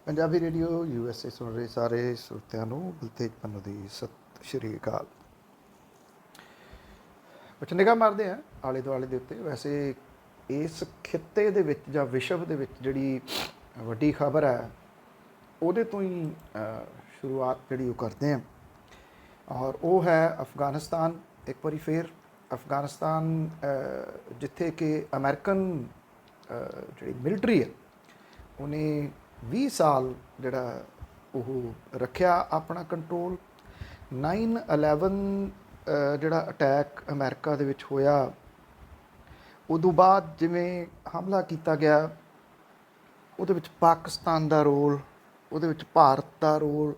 Punjabi radio USA ਸੁਣ ਰਹੇ ਸਾਰੇ ਸਰੋਤਿਆਂ ਨੂੰ ਬਲਤੇਜ ਪੰਨੂ ਦੀ ਸਤਿ ਸ਼੍ਰੀ ਅਕਾਲ। ਕੁਛ ਨਿਗਾਹ ਮਾਰਦੇ ਆ ਆਲੇ ਦੁਆਲੇ ਦੇ ਉੱਤੇ। ਵੈਸੇ ਇਸ ਖਿੱਤੇ ਦੇ ਵਿੱਚ ਜਾਂ ਵਿਸ਼ਵ ਦੇ ਵਿੱਚ ਜਿਹੜੀ ਵੱਡੀ ਖਬਰ ਹੈ ਉਹਦੇ ਤੋਂ ਹੀ ਸ਼ੁਰੂਆਤ ਜਿਹੜੀ ਉਹ ਕਰਦੇ ਹਾਂ, ਔਰ ਉਹ ਹੈ ਅਫਗਾਨਿਸਤਾਨ। ਇੱਕ ਵਾਰੀ ਫੇਰ ਅਫਗਾਨਿਸਤਾਨ, ਜਿੱਥੇ ਕਿ ਅਮਰੀਕਨ ਜਿਹੜੀ ਮਿਲਟਰੀ ਹੈ ਉਹਨੇ 20 ਸਾਲ ਜਿਹੜਾ ਉਹ ਰੱਖਿਆ ਆਪਣਾ ਕੰਟਰੋਲ। 9/11 ਜਿਹੜਾ ਅਟੈਕ ਅਮਰੀਕਾ ਦੇ ਵਿੱਚ ਹੋਇਆ, ਉਦੋਂ ਬਾਅਦ ਜਿਵੇਂ ਹਮਲਾ ਕੀਤਾ ਗਿਆ, ਉਹਦੇ ਵਿੱਚ ਪਾਕਿਸਤਾਨ ਦਾ ਰੋਲ, ਉਹਦੇ ਵਿੱਚ ਭਾਰਤ ਦਾ ਰੋਲ,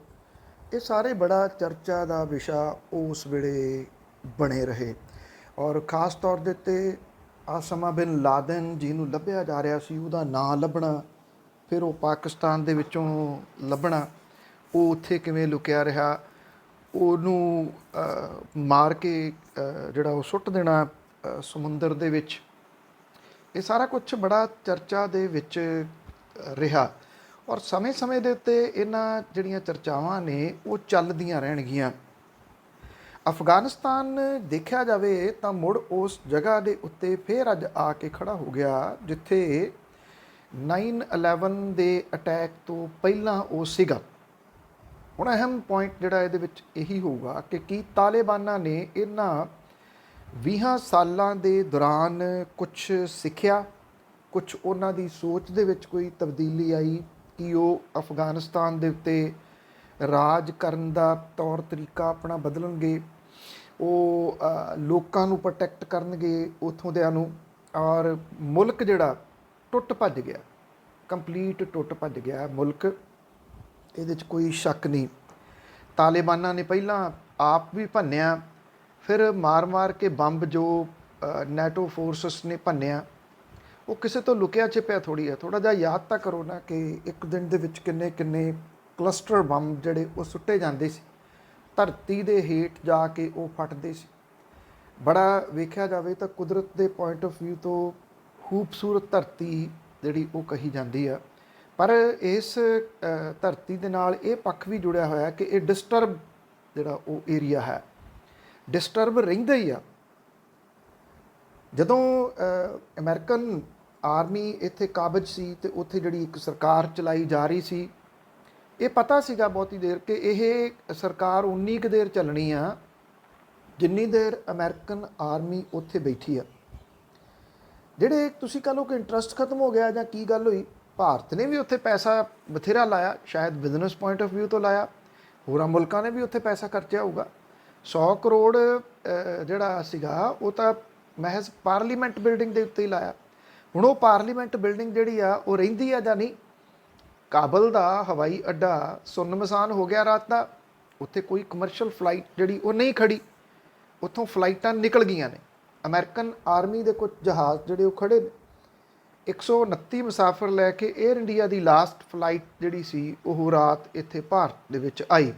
ਇਹ ਸਾਰੇ ਬੜਾ ਚਰਚਾ ਦਾ ਵਿਸ਼ਾ ਉਸ ਵੇਲੇ ਬਣੇ ਰਹੇ। ਔਰ ਖ਼ਾਸ ਤੌਰ ਦੇ ਉੱਤੇ ਆਸਮਾ ਬਿਨ ਲਾਦਨ ਜਿਹਨੂੰ ਲੱਭਿਆ ਜਾ ਰਿਹਾ ਸੀ, ਉਹਦਾ ਨਾਂ ਲੱਭਣਾ, ਫਿਰ ਉਹ ਪਾਕਿਸਤਾਨ ਦੇ ਵਿੱਚੋਂ ਲੱਭਣਾ, ਉਹ ਉੱਥੇ ਕਿਵੇਂ ਲੁਕਿਆ ਰਿਹਾ, ਉਹਨੂੰ ਮਾਰ ਕੇ ਜਿਹੜਾ ਉਹ ਸੁੱਟ ਦੇਣਾ ਸਮੁੰਦਰ ਦੇ ਵਿੱਚ, ਇਹ ਸਾਰਾ ਕੁਛ ਬੜਾ ਚਰਚਾ ਦੇ ਵਿੱਚ ਰਿਹਾ। ਔਰ ਸਮੇਂ-ਸਮੇਂ ਦੇ ਉੱਤੇ ਇਹਨਾਂ ਜਿਹੜੀਆਂ ਚਰਚਾਵਾਂ ਨੇ ਉਹ ਚੱਲਦੀਆਂ ਰਹਿਣਗੀਆਂ। ਅਫਗਾਨਿਸਤਾਨ ਦੇਖਿਆ ਜਾਵੇ ਤਾਂ ਮੁੜ ਉਸ ਜਗ੍ਹਾ ਦੇ ਉੱਤੇ ਫਿਰ ਅੱਜ ਆ ਕੇ ਖੜਾ ਹੋ ਗਿਆ ਜਿੱਥੇ 9/11 ਦੇ ਅਟੈਕ ਤੋਂ ਪਹਿਲਾਂ ਉਹ ਸੀਗਾ। ਹੁਣ ਅਹਿਮ ਪੁਆਇੰਟ ਜਿਹੜਾ ਇਹਦੇ ਵਿੱਚ ਇਹੀ ਹੋਊਗਾ ਕਿ ਕੀ ਤਾਲਿਬਾਨਾਂ ਨੇ ਇਹਨਾਂ 20 ਸਾਲਾਂ ਦੇ ਦੌਰਾਨ ਕੁਛ ਸਿੱਖਿਆ, ਕੁਛ ਉਹਨਾਂ ਦੀ ਸੋਚ ਦੇ ਵਿੱਚ ਕੋਈ ਤਬਦੀਲੀ ਆਈ ਕਿ ਉਹ ਅਫਗਾਨਿਸਤਾਨ ਦੇ ਉੱਤੇ ਰਾਜ ਕਰਨ ਦਾ ਤੌਰ ਤਰੀਕਾ ਆਪਣਾ ਬਦਲਣਗੇ, ਉਹ ਲੋਕਾਂ ਨੂੰ ਪ੍ਰੋਟੈਕਟ ਕਰਨਗੇ ਉੱਥੋਂ ਦਿਆਂ ਨੂੰ। ਔਰ ਮੁਲਕ ਜਿਹੜਾ ਟੁੱਟ ਭੱਜ ਗਿਆ, ਕੰਪਲੀਟ ਟੁੱਟ ਭੱਜ ਗਿਆ ਮੁਲਕ, ਇਹਦੇ 'ਚ ਕੋਈ ਸ਼ੱਕ ਨਹੀਂ। ਤਾਲਿਬਾਨਾਂ ਨੇ ਪਹਿਲਾਂ ਆਪ ਵੀ ਭੰਨਿਆ, ਫਿਰ ਮਾਰ ਕੇ ਬੰਬ ਜੋ ਨੈਟੋ ਫੋਰਸਸ ਨੇ ਭੰਨਿਆ, ਉਹ ਕਿਸੇ ਤੋਂ ਲੁਕਿਆ ਛਿਪਿਆ ਥੋੜ੍ਹੀ ਹੈ। ਥੋੜ੍ਹਾ ਜਿਹਾ ਯਾਦ ਤਾਂ ਕਰੋ ਨਾ ਕਿ ਇੱਕ ਦਿਨ ਦੇ ਵਿੱਚ ਕਿੰਨੇ ਕਲਸਟਰ ਬੰਬ ਜਿਹੜੇ ਉਹ ਸੁੱਟੇ ਜਾਂਦੇ ਸੀ, ਧਰਤੀ ਦੇ ਹੇਠ ਜਾ ਕੇ ਉਹ ਫਟਦੇ ਸੀ। ਬੜਾ ਵੇਖਿਆ ਜਾਵੇ ਤਾਂ ਕੁਦਰਤ ਦੇ ਪੁਆਇੰਟ ਆਫ ਵਿਊ ਤੋਂ ਖੂਬਸੂਰਤ ਧਰਤੀ ਜਿਹੜੀ ਉਹ ਕਹੀ ਜਾਂਦੀ ਆ, ਪਰ ਇਸ ਧਰਤੀ ਦੇ ਨਾਲ ਇਹ ਪੱਖ ਵੀ ਜੁੜਿਆ ਹੋਇਆ ਕਿ ਇਹ ਡਿਸਟਰਬ ਜਿਹੜਾ ਉਹ ਏਰੀਆ ਹੈ, ਡਿਸਟਰਬ ਰਹਿੰਦਾ ਹੀ ਆ। ਜਦੋਂ ਅਮਰੀਕਨ ਆਰਮੀ ਇੱਥੇ ਕਾਬਜ ਸੀ ਤੇ ਉੱਥੇ ਜਿਹੜੀ ਇੱਕ ਸਰਕਾਰ ਚਲਾਈ ਜਾ ਰਹੀ ਸੀ, ਇਹ ਪਤਾ ਸੀਗਾ ਬਹੁਤੀ ਦੇਰ ਕਿ ਇਹ ਸਰਕਾਰ ਉਨੀ ਕੁ ਦੇਰ ਚੱਲਣੀ ਆ ਜਿੰਨੀ ਦੇਰ ਅਮਰੀਕਨ ਆਰਮੀ ਉੱਥੇ ਬੈਠੀ ਆ। ਜਿਹੜੇ ਤੁਸੀਂ ਕਹ ਲਓ ਕਿ ਇੰਟਰਸਟ ਖਤਮ ਹੋ ਗਿਆ ਜਾਂ ਕੀ ਗੱਲ ਹੋਈ, ਭਾਰਤ ਨੇ ਵੀ ਉੱਥੇ ਪੈਸਾ ਬਥੇਰਾ ਲਾਇਆ, ਸ਼ਾਇਦ ਬਿਜ਼ਨਸ ਪੁਆਇੰਟ ਆਫ ਵਿਊ ਤੋਂ ਲਾਇਆ, ਹੋਰਾਂ ਮੁਲਕਾਂ ਨੇ ਵੀ ਉੱਥੇ ਪੈਸਾ ਖਰਚਿਆ ਹੋਊਗਾ। 100 ਕਰੋੜ ਜਿਹੜਾ ਸੀਗਾ ਉਹ ਤਾਂ ਮਹਿਜ਼ ਪਾਰਲੀਮੈਂਟ ਬਿਲਡਿੰਗ ਦੇ ਉੱਤੇ ਹੀ ਲਾਇਆ। ਹੁਣ ਉਹ ਪਾਰਲੀਮੈਂਟ ਬਿਲਡਿੰਗ ਜਿਹੜੀ ਆ ਉਹ ਰਹਿੰਦੀ ਆ ਜਾਂ ਨਹੀਂ? ਕਾਬਲ ਦਾ ਹਵਾਈ ਅੱਡਾ ਸੁੰਨਮਸਾਨ ਹੋ ਗਿਆ ਰਾਤ ਦਾ, ਉੱਥੇ ਕੋਈ ਕਮਰਸ਼ੀਅਲ ਫਲਾਈਟ ਜਿਹੜੀ ਉਹ ਨਹੀਂ ਖੜੀ, ਉੱਥੋਂ ਫਲਾਈਟਾਂ ਨਿਕਲ ਗਈਆਂ ਨੇ। ਅਮਰੀਕਨ ਆਰਮੀ ਦੇ ਕੁਝ ਜਹਾਜ਼ ਜਿਹੜੇ ਉਹ ਖੜੇ ਨੇ। 129 ਮੁਸਾਫਰ ਲੈ ਕੇ ਏਅਰ ਇੰਡੀਆ ਦੀ ਲਾਸਟ ਫਲਾਈਟ ਜਿਹੜੀ ਸੀ ਉਹ ਰਾਤ ਇੱਥੇ ਭਾਰਤ ਦੇ ਵਿੱਚ ਆਈ।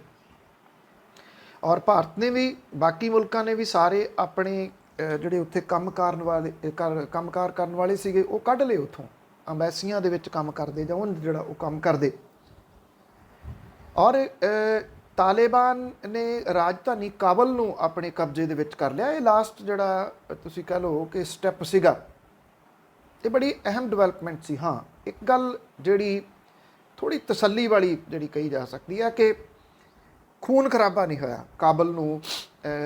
ਔਰ ਭਾਰਤ ਨੇ ਵੀ, ਬਾਕੀ ਮੁਲਕਾਂ ਨੇ ਵੀ ਸਾਰੇ ਆਪਣੇ ਜਿਹੜੇ ਉੱਥੇ ਕੰਮਕਾਰ ਕਰਨ ਵਾਲੇ ਸੀਗੇ ਉਹ ਕੱਢ ਲਏ ਉੱਥੋਂ, ਅੰਬੈਸੀਆਂ ਦੇ ਵਿੱਚ ਕੰਮ ਕਰਦੇ ਜਾਂ ਉਹ ਜਿਹੜਾ ਉਹ ਕੰਮ ਕਰਦੇ। ਔਰ ਤਾਲਿਬਾਨ ਨੇ ਰਾਜਧਾਨੀ ਕਾਬਲ ਨੂੰ ਆਪਣੇ ਕਬਜ਼ੇ ਦੇ ਵਿੱਚ ਕਰ ਲਿਆ। ਇਹ ਲਾਸਟ ਜਿਹੜਾ ਤੁਸੀਂ ਕਹਿ ਲਓ ਕਿ ਸਟੈਪ ਸੀਗਾ, ਇਹ ਬੜੀ ਅਹਿਮ ਡਿਵੈਲਪਮੈਂਟ ਸੀ। ਹਾਂ, ਇੱਕ ਗੱਲ ਜਿਹੜੀ ਥੋੜ੍ਹੀ ਤਸੱਲੀ ਵਾਲੀ ਜਿਹੜੀ ਕਹੀ ਜਾ ਸਕਦੀ ਹੈ ਕਿ ਖੂਨ ਖਰਾਬਾ ਨਹੀਂ ਹੋਇਆ। ਕਾਬਲ ਨੂੰ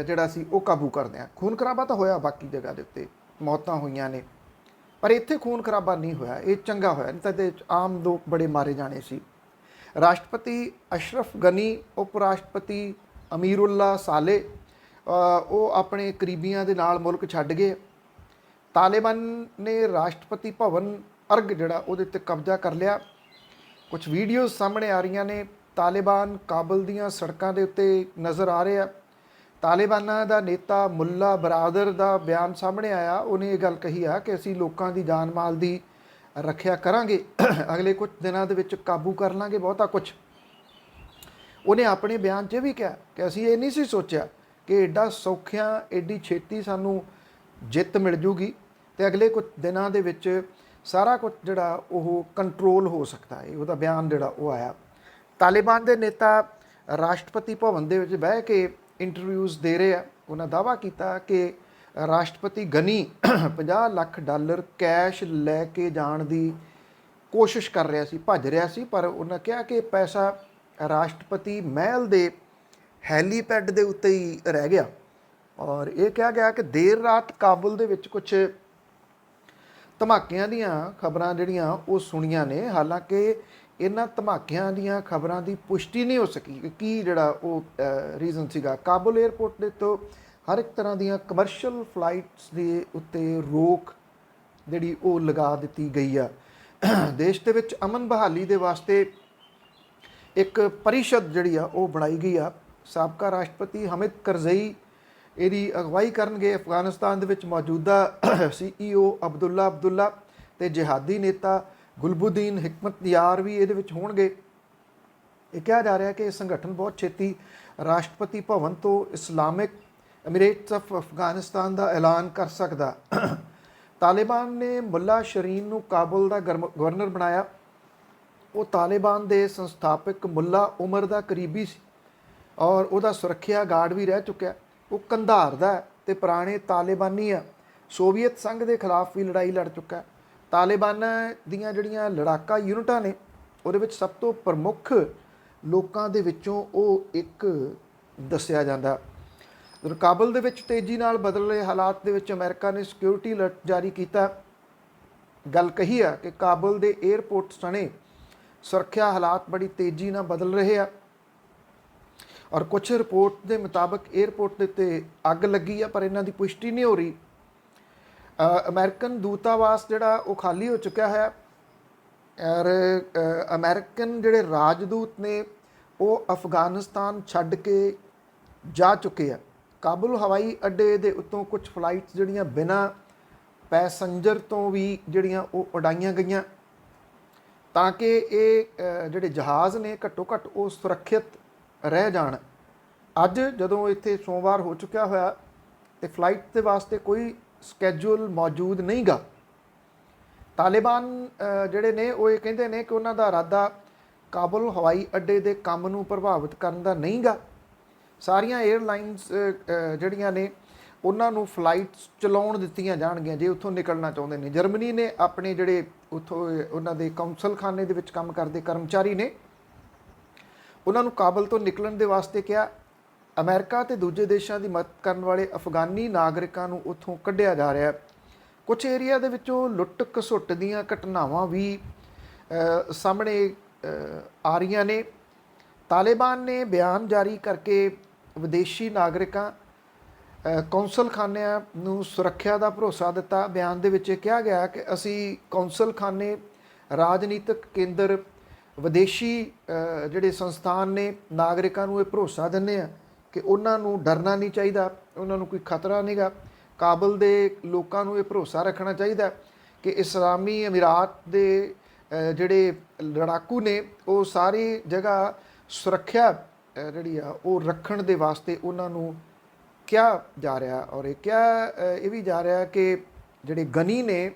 ਜਿਹੜਾ ਸੀ ਉਹ ਕਾਬੂ ਕਰਦਿਆਂ ਖੂਨ ਖਰਾਬਾ ਤਾਂ ਹੋਇਆ, ਬਾਕੀ ਜਗ੍ਹਾ ਦੇ ਉੱਤੇ ਮੌਤਾਂ ਹੋਈਆਂ ਨੇ, ਪਰ ਇੱਥੇ ਖੂਨ ਖਰਾਬਾ ਨਹੀਂ ਹੋਇਆ। ਇਹ ਚੰਗਾ ਹੋਇਆ, ਨਹੀਂ ਤਾਂ ਇਹਦੇ ਵਿੱਚ ਆਮ ਲੋਕ ਬੜੇ ਮਾਰੇ ਜਾਣੇ ਸੀ। ਰਾਸ਼ਟਰਪਤੀ ਅਸ਼ਰਫ ਗਨੀ, ਉਪ ਰਾਸ਼ਟਰਪਤੀ ਅਮੀਰੁੱਲਾ ਸਾਲੇ, ਉਹ ਆਪਣੇ ਕਰੀਬੀਆਂ ਦੇ ਨਾਲ ਮੁਲਕ ਛੱਡ ਗਏ। ਤਾਲਿਬਾਨ ਨੇ ਰਾਸ਼ਟਰਪਤੀ ਭਵਨ ਅਰਗ ਜਿਹੜਾ ਉਹਦੇ 'ਤੇ ਕਬਜ਼ਾ ਕਰ ਲਿਆ। ਕੁਝ ਵੀਡੀਓਜ਼ ਸਾਹਮਣੇ ਆ ਰਹੀਆਂ ਨੇ, ਤਾਲਿਬਾਨ ਕਾਬਲ ਦੀਆਂ ਸੜਕਾਂ ਦੇ ਉੱਤੇ ਨਜ਼ਰ ਆ ਰਹੇ ਆ। ਤਾਲਿਬਾਨਾਂ ਦਾ ਨੇਤਾ ਮੁੱਲਾ ਬਰਾਦਰ ਦਾ ਬਿਆਨ ਸਾਹਮਣੇ ਆਇਆ, ਉਹਨੇ ਇਹ ਗੱਲ ਕਹੀ ਆ ਕਿ ਅਸੀਂ ਲੋਕਾਂ ਦੀ ਜਾਨ ਮਾਲ ਦੀ ਰੱਖਿਆ ਕਰਾਂਗੇ, ਅਗਲੇ ਕੁਝ ਦਿਨਾਂ ਦੇ ਵਿੱਚ ਕਾਬੂ ਕਰ ਲਾਂਗੇ ਬਹੁਤਾ ਕੁਛ। ਉਹਨੇ ਆਪਣੇ ਬਿਆਨ 'ਚ ਵੀ ਕਿਹਾ ਕਿ ਅਸੀਂ ਇਹ ਨਹੀਂ ਸੀ ਸੋਚਿਆ ਕਿ ਐਡਾ ਸੌਖਿਆਂ ਐਡੀ ਛੇਤੀ ਸਾਨੂੰ ਜਿੱਤ ਮਿਲ ਜੂਗੀ, ਤੇ ਅਗਲੇ ਕੁਝ ਦਿਨਾਂ ਦੇ ਵਿੱਚ ਸਾਰਾ ਕੁਝ ਜਿਹੜਾ ਉਹ ਕੰਟਰੋਲ ਹੋ ਸਕਦਾ ਹੈ। ਉਹਦਾ ਬਿਆਨ ਜਿਹੜਾ ਉਹ ਆਇਆ। ਤਾਲਿਬਾਨ ਦੇ ਨੇਤਾ ਰਾਸ਼ਟਰਪਤੀ ਭਵਨ ਦੇ ਵਿੱਚ ਬਹਿ ਕੇ ਇੰਟਰਵਿਊਜ਼ ਦੇ ਰਹੇ ਆ। ਉਹਨਾਂ ਦਾਅਵਾ ਕੀਤਾ ਕਿ ਰਾਸ਼ਟਰਪਤੀ ਗਨੀ 50 ਲੱਖ ਡਾਲਰ ਕੈਸ਼ ਲੈ ਕੇ ਜਾਣ ਦੀ ਕੋਸ਼ਿਸ਼ ਕਰ ਰਿਹਾ ਸੀ, ਭੱਜ ਰਿਹਾ ਸੀ, ਪਰ ਉਹਨਾਂ ਕਿਹਾ ਕਿ ਪੈਸਾ ਰਾਸ਼ਟਰਪਤੀ ਮਹਿਲ ਦੇ ਹੈਲੀਪੈਡ ਦੇ ਉੱਤੇ ਹੀ ਰਹਿ ਗਿਆ। ਔਰ ਇਹ ਕਿਹਾ ਗਿਆ ਕਿ ਦੇਰ ਰਾਤ ਕਾਬੁਲ ਦੇ ਵਿੱਚ ਕੁਝ ਧਮਾਕਿਆਂ ਦੀਆਂ ਖਬਰਾਂ ਜਿਹੜੀਆਂ ਉਹ ਸੁਣੀਆਂ ਨੇ। ਹਾਲਾਂਕਿ ਇਹਨਾਂ ਧਮਾਕਿਆਂ ਦੀਆਂ ਖਬਰਾਂ ਦੀ ਪੁਸ਼ਟੀ ਨਹੀਂ ਹੋ ਸਕੀ ਕਿ ਕੀ ਜਿਹੜਾ ਉਹ ਰੀਜ਼ਨ ਸੀਗਾ। ਕਾਬੁਲ 에ਅਰਪੋਰਟ ਦੇ ਤੋਂ ਹਰ ਇੱਕ ਤਰ੍ਹਾਂ ਦੀਆਂ ਕਮਰਸ਼ੀਅਲ ਫਲਾਈਟਸ ਦੇ ਉੱਤੇ ਰੋਕ ਜਿਹੜੀ ਉਹ ਲਗਾ ਦਿੱਤੀ ਗਈ ਆ। ਦੇਸ਼ ਦੇ ਵਿੱਚ ਅਮਨ ਬਹਾਲੀ ਦੇ ਵਾਸਤੇ ਇੱਕ ਪਰਿਸ਼ਦ ਜਿਹੜੀ ਆ ਉਹ ਬਣਾਈ ਗਈ ਆ। ਸਾਬਕਾ ਰਾਸ਼ਟਰਪਤੀ ਹਮਿਦ ਕਰਜ਼ਈ ਇਹਦੀ ਅਗਵਾਈ ਕਰਨਗੇ। ਅਫਗਾਨਿਸਤਾਨ ਦੇ ਵਿੱਚ ਮੌਜੂਦਾ CEO ਅਬਦੁੱਲਾ ਤੇ ਜਿਹਾਦੀ ਨੇਤਾ ਗੁਲਬੁਦੀਨ ਹਿਕਮਤਯਾਰ ਵੀ ਇਹਦੇ ਵਿੱਚ ਹੋਣਗੇ। ਇਹ ਕਿਹਾ ਜਾ ਰਿਹਾ ਕਿ ਇਹ ਸੰਗਠਨ ਬਹੁਤ ਛੇਤੀ ਰਾਸ਼ਟਰਪਤੀ ਭਵਨ ਤੋਂ ਇਸਲਾਮਿਕ ਐਮੀਰੇਟਸ ਆਫ ਅਫਗਾਨਿਸਤਾਨ ਦਾ ਐਲਾਨ ਕਰ ਸਕਦਾ। ਤਾਲਿਬਾਨ ਨੇ ਮੁੱਲਾ ਸ਼ਰੀਨ ਨੂੰ ਕਾਬੁਲ ਦਾ ਗਵਰਨਰ ਬਣਾਇਆ। ਉਹ ਤਾਲਿਬਾਨ ਦੇ ਸੰਸਥਾਪਕ ਮੁੱਲਾ ਉਮਰ ਦਾ ਕਰੀਬੀ ਸੀ ਔਰ ਉਹਦਾ ਸੁਰੱਖਿਆ ਗਾਰਡ ਵੀ ਰਹਿ ਚੁੱਕਿਆ। ਉਹ ਕੰਧਾਰ ਦਾ ਤੇ ਪੁਰਾਣੇ ਤਾਲਿਬਾਨੀ ਆ। ਸੋਵੀਅਤ ਸੰਘ ਦੇ ਖਿਲਾਫ ਵੀ ਲੜਾਈ ਲੜ ਚੁੱਕਾ। ਤਾਲਿਬਾਨ ਦੀਆਂ ਜਿਹੜੀਆਂ ਲੜਾਕਾ ਯੂਨਿਟਾਂ ਨੇ ਉਹਦੇ ਵਿੱਚ ਸਭ ਤੋਂ ਪ੍ਰਮੁੱਖ ਲੋਕਾਂ ਦੇ ਵਿੱਚੋਂ ਉਹ ਇੱਕ ਦੱਸਿਆ ਜਾਂਦਾ। ਕਾਬੁਲ ਦੇ ਵਿੱਚ ਤੇਜ਼ੀ ਨਾਲ ਬਦਲ ਰਹੇ ਹਾਲਾਤ ਦੇ ਵਿੱਚ ਅਮਰੀਕਾ ਨੇ ਸਿਕਿਉਰਿਟੀ ਅਲਰਟ ਜਾਰੀ ਕੀਤਾ। ਗੱਲ ਕਹੀ ਆ ਕਿ ਕਾਬੁਲ ਦੇ 에ਅਰਪੋਰਟ ਸਣੇ ਸੁਰੱਖਿਆ ਹਾਲਾਤ ਬੜੀ ਤੇਜ਼ੀ ਨਾਲ ਬਦਲ ਰਹੇ ਆ ਔਰ ਕੁਝ ਰਿਪੋਰਟ ਦੇ ਮੁਤਾਬਕ 에ਅਰਪੋਰਟ ਦੇ ਉੱਤੇ ਅੱਗ ਲੱਗੀ ਆ, ਪਰ ਇਹਨਾਂ ਦੀ ਪੁਸ਼ਟੀ ਨਹੀਂ ਹੋ ਰਹੀ। ਅਮਰੀਕਨ ਦੂਤਾਵਾਸ ਜਿਹੜਾ ਉਹ ਖਾਲੀ ਹੋ ਚੁੱਕਿਆ ਹੈ ਔਰ ਅਮਰੀਕਨ ਜਿਹੜੇ ਰਾਜਦੂਤ ਨੇ ਉਹ ਅਫਗਾਨਿਸਤਾਨ ਛੱਡ ਕੇ ਜਾ ਚੁੱਕੇ ਆ। ਕਾਬੁਲ ਹਵਾਈ ਅੱਡੇ ਦੇ ਉੱਤੋਂ ਕੁਝ ਫਲਾਈਟਸ ਜਿਹੜੀਆਂ ਬਿਨਾਂ ਪੈਸੰਜਰ ਤੋਂ ਵੀ ਜਿਹੜੀਆਂ ਉਹ ਉਡਾਈਆਂ ਗਈਆਂ ਤਾਂ ਕਿ ਇਹ ਜਿਹੜੇ ਜਹਾਜ਼ ਨੇ ਘੱਟੋ ਘੱਟ ਉਹ ਸੁਰੱਖਿਅਤ ਰਹਿ ਜਾਣ। ਅੱਜ ਜਦੋਂ ਇੱਥੇ ਸੋਮਵਾਰ ਹੋ ਚੁੱਕਿਆ ਹੋਇਆ ਤੇ ਫਲਾਈਟ ਦੇ ਵਾਸਤੇ ਕੋਈ ਸਕੈਜੂਲ ਮੌਜੂਦ ਨਹੀਂ ਗਾ। ਤਾਲਿਬਾਨ ਜਿਹੜੇ ਨੇ ਉਹ ਇਹ ਕਹਿੰਦੇ ਨੇ ਕਿ ਉਹਨਾਂ ਦਾ ਇਰਾਦਾ ਕਾਬੁਲ ਹਵਾਈ ਅੱਡੇ ਦੇ ਕੰਮ ਨੂੰ ਪ੍ਰਭਾਵਿਤ ਕਰਨ ਦਾ ਨਹੀਂ ਗਾ। ਸਾਰੀਆਂ 에ਅਰਲਾਈਨਸ ਜਿਹੜੀਆਂ ਨੇ ਉਹਨਾਂ ਨੂੰ ਫਲਾਈਟਸ ਚਲਾਉਣ ਦਿੱਤੀਆਂ ਜਾਣਗੀਆਂ ਜੇ ਉੱਥੋਂ ਨਿਕਲਣਾ ਚਾਹੁੰਦੇ ਨੇ। ਜਰਮਨੀ ਨੇ ਆਪਣੇ ਜਿਹੜੇ ਉੱਥੋਂ ਉਹਨਾਂ ਦੇ ਕੌਂਸਲਖਾਨੇ ਦੇ ਵਿੱਚ ਕੰਮ ਕਰਦੇ ਕਰਮਚਾਰੀ ਨੇ ਉਹਨਾਂ ਨੂੰ ਕਾਬੁਲ ਤੋਂ ਨਿਕਲਣ ਦੇ ਵਾਸਤੇ ਕਿਹਾ। ਅਮਰੀਕਾ ਤੇ ਦੂਜੇ ਦੇਸ਼ਾਂ ਦੀ ਮਦਦ ਕਰਨ ਵਾਲੇ ਅਫਗਾਨੀ ਨਾਗਰਿਕਾਂ ਨੂੰ ਉੱਥੋਂ ਕੱਢਿਆ ਜਾ ਰਿਹਾ। ਕੁਝ ਏਰੀਆ ਦੇ ਵਿੱਚੋਂ ਲੁੱਟ ਖਸੁੱਟ ਦੀਆਂ ਘਟਨਾਵਾਂ ਵੀ ਸਾਹਮਣੇ ਆ ਰਹੀਆਂ ਨੇ। ਤਾਲਿਬਾਨ ਨੇ ਬਿਆਨ ਜਾਰੀ ਕਰਕੇ ਵਿਦੇਸ਼ੀ ਨਾਗਰਿਕਾਂ ਕੌਂਸਲਖਾਨਿਆਂ ਨੂੰ ਸੁਰੱਖਿਆ ਦਾ ਭਰੋਸਾ ਦਿੱਤਾ। ਬਿਆਨ ਦੇ ਵਿੱਚ ਇਹ ਕਿਹਾ ਗਿਆ ਕਿ ਅਸੀਂ ਕੌਂਸਲਖਾਨੇ, ਰਾਜਨੀਤਿਕ ਕੇਂਦਰ, ਵਿਦੇਸ਼ੀ ਜਿਹੜੇ ਸੰਸਥਾਨ ਨੇ ਨਾਗਰਿਕਾਂ ਨੂੰ ਇਹ ਭਰੋਸਾ ਦਿੰਦੇ ਆ ਕਿ ਉਹਨਾਂ ਨੂੰ ਡਰਨਾ ਨਹੀਂ ਚਾਹੀਦਾ, ਉਹਨਾਂ ਨੂੰ ਕੋਈ ਖਤਰਾ ਨਹੀਂਗਾ। ਕਾਬੁਲ ਦੇ ਲੋਕਾਂ ਨੂੰ ਇਹ ਭਰੋਸਾ ਰੱਖਣਾ ਚਾਹੀਦਾ ਕਿ ਇਸਲਾਮੀ ਅਮੀਰਾਤ ਦੇ ਜਿਹੜੇ ਲੜਾਕੂ ਨੇ ਉਹ ਸਾਰੀ ਜਗ੍ਹਾ ਸੁਰੱਖਿਆ ਜਿਹੜੀ ਆ ਉਹ ਰੱਖਣ ਦੇ ਵਾਸਤੇ ਉਹਨਾਂ ਨੂੰ ਕਿਹਾ ਜਾ ਰਿਹਾ। ਔਰ ਇਹ ਕਿਹਾ ਇਹ ਵੀ ਜਾ ਰਿਹਾ ਕਿ ਜਿਹੜੇ ਗਨੀ ਨੇ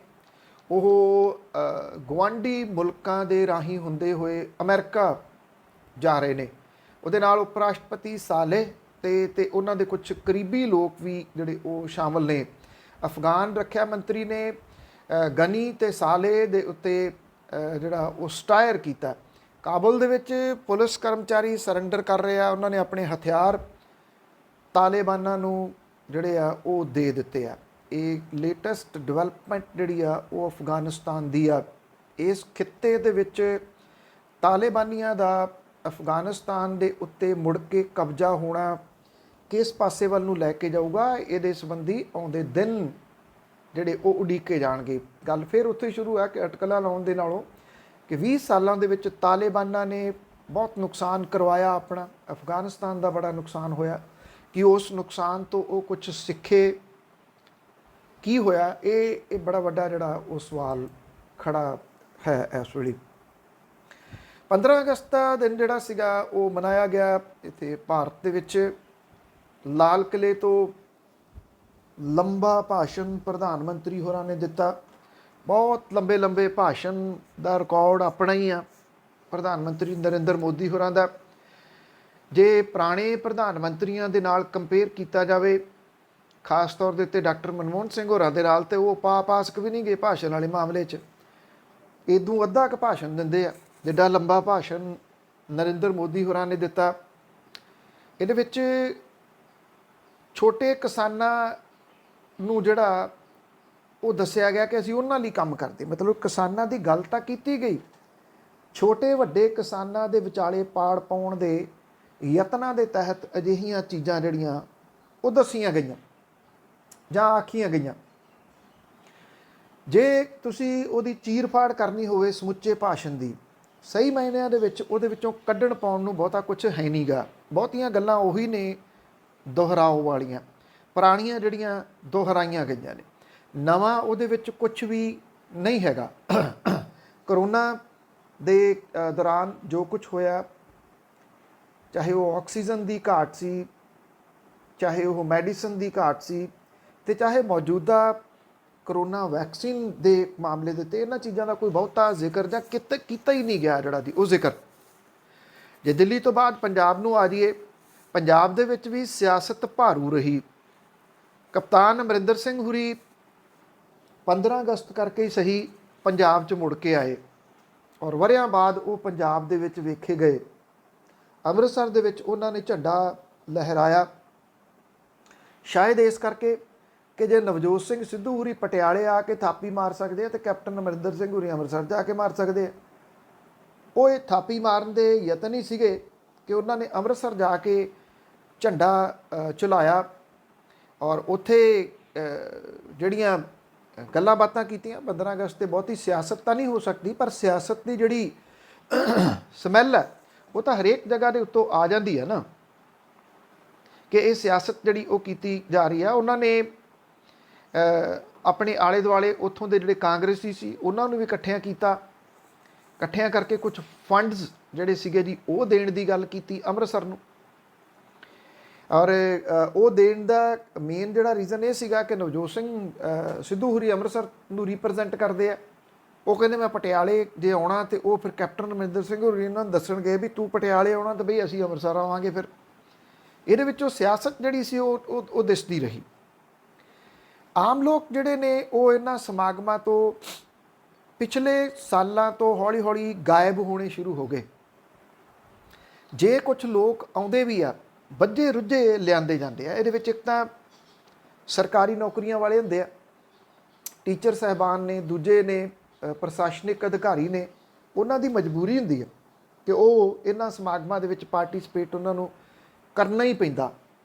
ਉਹ ਗੁਆਂਢੀ ਮੁਲਕਾਂ ਦੇ ਰਾਹੀਂ ਹੁੰਦੇ ਹੋਏ ਅਮਰੀਕਾ ਜਾ ਰਹੇ ਨੇ। ਉਹਦੇ ਨਾਲ ਉਪ ਰਾਸ਼ਟਰਪਤੀ ਸਾਲੇਹ ਤੇ ਉਹਨਾਂ ਦੇ ਕੁਝ ਕਰੀਬੀ ਲੋਕ ਵੀ ਜਿਹੜੇ ਉਹ ਸ਼ਾਮਲ ਨੇ। ਅਫਗਾਨ ਰੱਖਿਆ ਮੰਤਰੀ ਨੇ ਗਨੀ ਤੇ ਸਾਲੇਹ ਦੇ ਉੱਤੇ ਜਿਹੜਾ ਉਹ ਸਟਾਇਰ ਕੀਤਾ। ਕਾਬੁਲ ਦੇ ਵਿੱਚ ਪੁਲਿਸ ਕਰਮਚਾਰੀ ਸਰੈਂਡਰ ਕਰ ਰਹੇ ਆ। ਉਹਨਾਂ ਨੇ ਆਪਣੇ ਹਥਿਆਰ ਤਾਲਿਬਾਨਾਂ ਨੂੰ ਜਿਹੜੇ ਆ ਉਹ ਦੇ ਦਿੱਤੇ ਆ। ਇਹ ਲੇਟੈਸਟ ਡਿਵੈਲਪਮੈਂਟ ਜਿਹੜੀ ਆ ਉਹ ਅਫਗਾਨਿਸਤਾਨ ਦੀ ਆ। ਇਸ ਖਿੱਤੇ ਦੇ ਵਿੱਚ ਤਾਲਿਬਾਨੀਆਂ ਦਾ ਅਫਗਾਨਿਸਤਾਨ ਦੇ ਉੱਤੇ ਮੁੜ ਕੇ ਕਬਜ਼ਾ ਹੋਣਾ ਕਿਸ ਪਾਸੇ ਵੱਲ ਨੂੰ ਲੈ ਕੇ ਜਾਊਗਾ, ਇਹਦੇ ਸੰਬੰਧੀ ਆਉਂਦੇ ਦਿਨ ਜਿਹੜੇ ਉਹ ਉਡੀਕੇ ਜਾਣਗੇ। ਗੱਲ ਫਿਰ ਉੱਥੇ ਸ਼ੁਰੂ ਹੈ ਕਿ ਅਟਕਲਾਂ ਲਾਉਣ ਦੇ ਨਾਲੋਂ ਕਿ 20 ਸਾਲਾਂ ਦੇ ਵਿੱਚ ਤਾਲਿਬਾਨਾਂ ਨੇ ਬਹੁਤ ਨੁਕਸਾਨ ਕਰਵਾਇਆ ਆਪਣਾ। ਅਫਗਾਨਿਸਤਾਨ ਦਾ ਬੜਾ ਨੁਕਸਾਨ ਹੋਇਆ ਕਿ ਉਸ ਨੁਕਸਾਨ ਤੋਂ ਉਹ ਕੁਝ ਸਿੱਖੇ। ਕੀ ਹੋਇਆ ਇਹ ਬੜਾ ਵੱਡਾ ਜਿਹੜਾ ਉਹ ਸਵਾਲ ਖੜਾ ਹੈ ਇਸ ਵੇਲੇ। 15 ਅਗਸਤ ਦਾ ਦਿਨ ਜਿਹੜਾ ਸੀਗਾ ਉਹ ਮਨਾਇਆ ਗਿਆ ਇੱਥੇ ਭਾਰਤ ਦੇ ਵਿੱਚ। ਲਾਲ ਕਿਲੇ ਤੋਂ ਲੰਬਾ ਭਾਸ਼ਣ ਪ੍ਰਧਾਨ ਮੰਤਰੀ ਹੋਰਾਂ ਨੇ ਦਿੱਤਾ। ਬਹੁਤ ਲੰਬੇ ਲੰਬੇ ਭਾਸ਼ਣ ਦਾ ਰਿਕਾਰਡ ਆਪਣਾ ਹੀ ਆ ਪ੍ਰਧਾਨ ਮੰਤਰੀ ਨਰਿੰਦਰ ਮੋਦੀ ਹੋਰਾਂ ਦਾ। ਜੇ ਪੁਰਾਣੇ ਪ੍ਰਧਾਨ ਮੰਤਰੀਆਂ ਦੇ ਨਾਲ ਕੰਪੇਅਰ ਕੀਤਾ ਜਾਵੇ, ਖਾਸ ਤੌਰ ਦੇ ਉੱਤੇ ਡਾਕਟਰ ਮਨਮੋਹਨ ਸਿੰਘ ਹੋਰਾਂ ਦੇ ਨਾਲ, ਤੇ ਉਹ ਪਾਸਕ ਵੀ ਨਹੀਂ ਗਏ ਭਾਸ਼ਣ ਵਾਲੇ ਮਾਮਲੇ 'ਚ। ਇਦੋਂ ਅੱਧਾ ਕੁ ਭਾਸ਼ਣ ਦਿੰਦੇ ਆ ਜਿੱਡਾ ਲੰਬਾ ਭਾਸ਼ਣ ਨਰਿੰਦਰ ਮੋਦੀ ਹੋਰਾਂ ਨੇ ਦਿੱਤਾ। ਇਹਦੇ ਵਿੱਚ ਛੋਟੇ ਕਿਸਾਨਾਂ ਨੂੰ ਜਿਹੜਾ ਉਹ ਦੱਸਿਆ ਗਿਆ ਕਿ ਅਸੀਂ ਉਹਨਾਂ ਲਈ ਕੰਮ ਕਰਦੇ, ਮਤਲਬ ਕਿਸਾਨਾਂ ਦੀ ਗੱਲ ਤਾਂ ਕੀਤੀ ਗਈ, ਛੋਟੇ ਵੱਡੇ ਕਿਸਾਨਾਂ ਦੇ ਵਿਚਾਲੇ ਪਾੜ ਪਾਉਣ ਦੇ ਯਤਨਾਂ ਦੇ ਤਹਿਤ ਅਜਿਹੀਆਂ ਚੀਜ਼ਾਂ ਜਿਹੜੀਆਂ ਉਹ ਦੱਸੀਆਂ ਗਈਆਂ ਜਾਂ ਆਖੀਆਂ ਗਈਆਂ। ਜੇ ਤੁਸੀਂ ਉਹਦੀ ਚੀਰ ਫਾੜ ਕਰਨੀ ਹੋਵੇ ਸਮੁੱਚੇ ਭਾਸ਼ਣ ਦੀ, ਸਹੀ ਮਾਇਨਿਆਂ ਦੇ ਵਿੱਚ ਉਹਦੇ ਵਿੱਚੋਂ ਕੱਢਣ ਪਾਉਣ ਨੂੰ ਬਹੁਤਾ ਕੁਝ ਹੈ ਨਹੀਂ ਗਾ। ਬਹੁਤੀਆਂ ਗੱਲਾਂ ਉਹੀ ਨੇ ਦੁਹਰਾਓ ਵਾਲੀਆਂ, ਪੁਰਾਣੀਆਂ ਜਿਹੜੀਆਂ ਦੁਹਰਾਈਆਂ ਗਈਆਂ ਨੇ। ਨਵਾਂ ਉਹਦੇ ਵਿੱਚ ਕੁਝ ਵੀ ਨਹੀਂ ਹੈਗਾ। ਕਰੋਨਾ ਦੇ ਦੌਰਾਨ ਜੋ ਕੁਝ ਹੋਇਆ, ਚਾਹੇ ਉਹ ਆਕਸੀਜਨ ਦੀ ਘਾਟ ਸੀ, ਚਾਹੇ ਉਹ ਮੈਡੀਸਨ ਦੀ ਘਾਟ ਸੀ, ਤੇ ਚਾਹੇ ਮੌਜੂਦਾ ਕਰੋਨਾ ਵੈਕਸੀਨ ਦੇ ਮਾਮਲੇ ਦੇ ਉੱਤੇ, ਇਹਨਾਂ ਚੀਜ਼ਾਂ ਦਾ ਕੋਈ ਬਹੁਤਾ ਜ਼ਿਕਰ ਜਾਂ ਕੀਤਾ ਹੀ ਨਹੀਂ ਗਿਆ ਜਿਹੜਾ ਦੀ ਉਹ ਜ਼ਿਕਰ। ਜੇ ਦਿੱਲੀ ਤੋਂ ਬਾਅਦ ਪੰਜਾਬ ਨੂੰ ਆ ਜਾਈਏ, ਪੰਜਾਬ ਦੇ ਵਿੱਚ ਵੀ ਸਿਆਸਤ ਭਾਰੂ ਰਹੀ। ਕਪਤਾਨ ਅਮਰਿੰਦਰ ਸਿੰਘ ਹੁਰੀ 15 ਅਗਸਤ ਕਰਕੇ ਹੀ ਸਹੀ ਪੰਜਾਬ 'ਚ ਮੁੜ ਕੇ ਆਏ ਔਰ ਵਰ੍ਹਿਆਂ ਬਾਅਦ ਉਹ ਪੰਜਾਬ ਦੇ ਵਿੱਚ ਵੇਖੇ ਗਏ। ਅੰਮ੍ਰਿਤਸਰ ਦੇ ਵਿੱਚ ਉਹਨਾਂ ਨੇ ਝੰਡਾ ਲਹਿਰਾਇਆ, ਸ਼ਾਇਦ ਇਸ ਕਰਕੇ ਕਿ ਜੇ ਨਵਜੋਤ ਸਿੰਘ ਸਿੱਧੂ ਹੁਰੀ ਪਟਿਆਲੇ ਆ ਕੇ ਥਾਪੀ ਮਾਰ ਸਕਦੇ ਆ ਤੇ ਕੈਪਟਨ ਅਮਰਿੰਦਰ ਸਿੰਘ ਹੁਰੀ ਅੰਮ੍ਰਿਤਸਰ ਜਾ ਕੇ ਮਾਰ ਸਕਦੇ ਆ। ਉਹ ਇਹ ਥਾਪੀ ਮਾਰਨ ਦੇ ਯਤਨ ਹੀ ਸੀਗੇ ਕਿ ਉਹਨਾਂ ਨੇ ਅੰਮ੍ਰਿਤਸਰ ਜਾ ਕੇ ਝੰਡਾ ਝੁਲਾਇਆ ਔਰ ਉੱਥੇ ਜਿਹੜੀਆਂ ਗੱਲਾਂ ਬਾਤਾਂ ਕੀਤੀਆਂ। 15 ਅਗਸਤ 'ਤੇ ਬਹੁਤੀ ਸਿਆਸਤ ਤਾਂ ਨਹੀਂ ਹੋ ਸਕਦੀ, ਪਰ ਸਿਆਸਤ ਦੀ ਜਿਹੜੀ ਸਮੈਲ ਹੈ ਉਹ ਤਾਂ ਹਰੇਕ ਜਗ੍ਹਾ ਦੇ ਉੱਤੋਂ ਆ ਜਾਂਦੀ ਹੈ ਨਾ, ਕਿ ਇਹ ਸਿਆਸਤ ਜਿਹੜੀ ਉਹ ਕੀਤੀ ਜਾ ਰਹੀ ਆ। ਉਹਨਾਂ ਨੇ ਆਪਣੇ ਆਲੇ ਦੁਆਲੇ ਉੱਥੋਂ ਦੇ ਜਿਹੜੇ ਕਾਂਗਰਸੀ ਸੀ ਉਹਨਾਂ ਨੂੰ ਵੀ ਇਕੱਠਿਆਂ ਕੀਤਾ, ਇਕੱਠਿਆਂ ਕਰਕੇ ਕੁਝ ਫੰਡਸ ਜਿਹੜੇ ਸੀਗੇ ਜੀ ਉਹ ਦੇਣ ਦੀ ਗੱਲ ਕੀਤੀ ਅੰਮ੍ਰਿਤਸਰ ਨੂੰ। ਔਰ ਉਹ ਦੇਣ ਦਾ ਮੇਨ ਜਿਹੜਾ ਰੀਜ਼ਨ ਇਹ ਸੀਗਾ ਕਿ ਨਵਜੋਤ ਸਿੰਘ ਸਿੱਧੂ ਹੁਰੀ ਅੰਮ੍ਰਿਤਸਰ ਨੂੰ ਰਿਪਰੈਜ਼ੈਂਟ ਕਰਦੇ ਆ। ਉਹ ਕਹਿੰਦੇ ਮੈਂ ਪਟਿਆਲੇ ਜੇ ਆਉਣਾ ਤੇ ਉਹ ਫਿਰ ਕੈਪਟਨ ਅਮਰਿੰਦਰ ਸਿੰਘ ਹੁਰੀ ਉਹਨਾਂ ਨੂੰ ਦੱਸਣਗੇ ਵੀ ਤੂੰ ਪਟਿਆਲੇ ਆਉਣਾ ਤਾਂ ਬਈ ਅਸੀਂ ਅੰਮ੍ਰਿਤਸਰ ਆਵਾਂਗੇ। ਫਿਰ ਇਹਦੇ ਵਿੱਚੋਂ ਸਿਆਸਤ ਜਿਹੜੀ ਸੀ ਉਹ ਦਿਸਦੀ ਰਹੀ। ਆਮ ਲੋਕ ਜਿਹੜੇ ਨੇ ਉਹ ਇਹਨਾਂ ਸਮਾਗਮਾਂ ਤੋਂ ਪਿਛਲੇ ਸਾਲਾਂ ਤੋਂ ਹੌਲੀ ਹੌਲੀ ਗਾਇਬ ਹੋਣੇ ਸ਼ੁਰੂ ਹੋ ਗਏ। ਜੇ ਕੁਝ ਲੋਕ ਆਉਂਦੇ ਵੀ ਆ, ਬੱਝੇ ਰੁੱਝੇ ਲਿਆਂਦੇ ਜਾਂਦੇ ਆ। ਇਹਦੇ ਵਿੱਚ ਇੱਕ ਤਾਂ ਸਰਕਾਰੀ ਨੌਕਰੀਆਂ ਵਾਲੇ ਹੁੰਦੇ ਆ, ਟੀਚਰ ਸਾਹਿਬਾਨ ਨੇ, ਦੂਜੇ ਨੇ ਪ੍ਰਸ਼ਾਸਨਿਕ ਅਧਿਕਾਰੀ ਨੇ, ਉਹਨਾਂ ਦੀ ਮਜਬੂਰੀ ਹੁੰਦੀ ਹੈ ਕਿ ਉਹ ਇਹਨਾਂ ਸਮਾਗਮਾਂ ਦੇ ਵਿੱਚ ਪਾਰਟੀਸਪੇਟ ਉਹਨਾਂ ਨੂੰ ਕਰਨਾ ਹੀ ਪੈਂਦਾ,